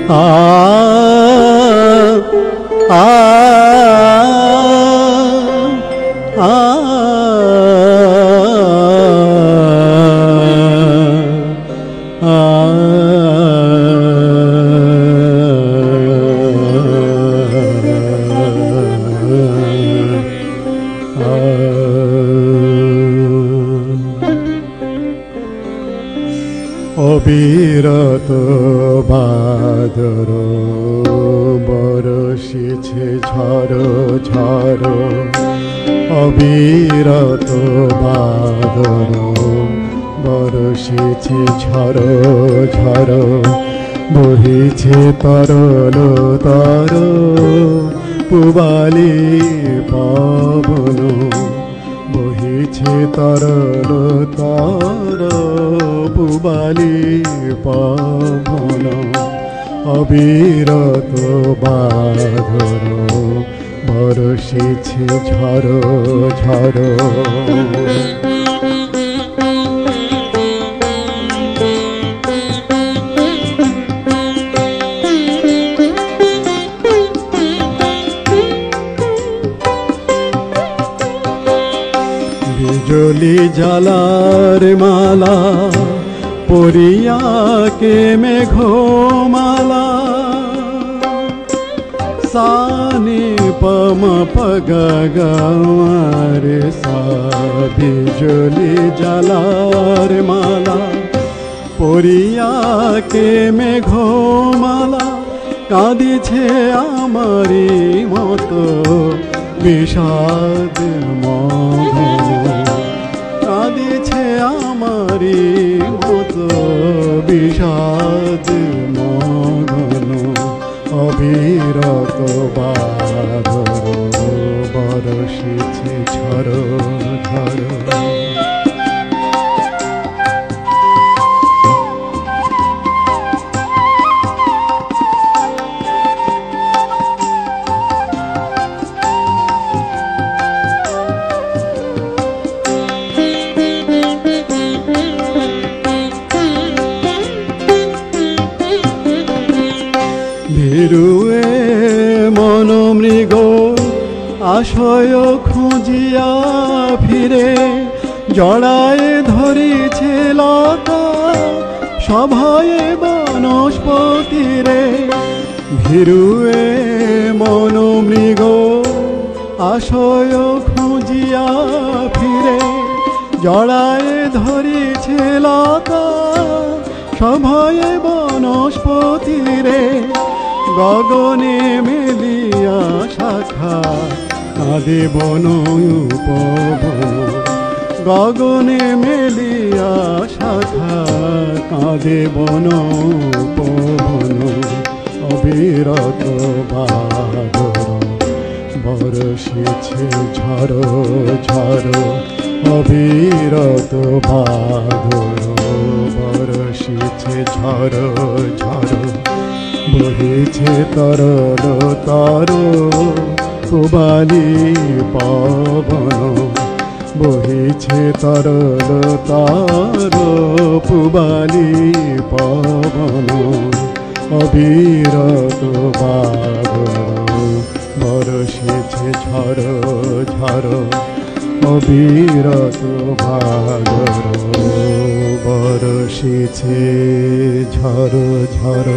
आ आ आ অবিরত বাদর বরষিছে ঝড় ঝড় অবিরত বাদর বরষিছে ঝড় ঝড় বহিছে তরল তর পুবালি পবন বহিছে তরল তর পুবালি পবন অবিরত বাদর বরষিছে ঝড় ঝড় বিজলি জ্বালার মালা পরিয়াকে মেঘমালা সানি পম পগারে সা বিজলি জ্বালার মালা পরিয়াকে মেঘমালা কাঁদিছে আমারি মতো বিষাদ মগ্ন কাঁদিছে আমারি মতো বিষাদ মগ্ন অবিরত বাদর বরষিছে ঝড় ঝড় ভিরুয়ে মন মৃগ আশয় খুঁজিয়া ফিরে জড়ায় ধরিছে লতা সভয়ে বনস্পতিরে ভিরুয়ে মন মৃগ আশয় খুঁজিয়া ফিরে জড়ায় ধরিছে লতা সভয়ে বনস্পতিরে গগনে মেলিয়া শাখা কাঁদে বন উপবন গগনে মেলিয়া শাখা কাঁদে বন উপবন অবিরত বাদর বরষিছে ঝড় ঝড় অবিরত বাদর বরষিছে ঝড় ঝড় বহিছে তরল তর পুবালি পবন বহিছে তরল তর পুবালি পবন অবিরত বাদর বরষিছে ঝড় ঝড় অবিরত বাদর বরষিছে ঝড় ঝড়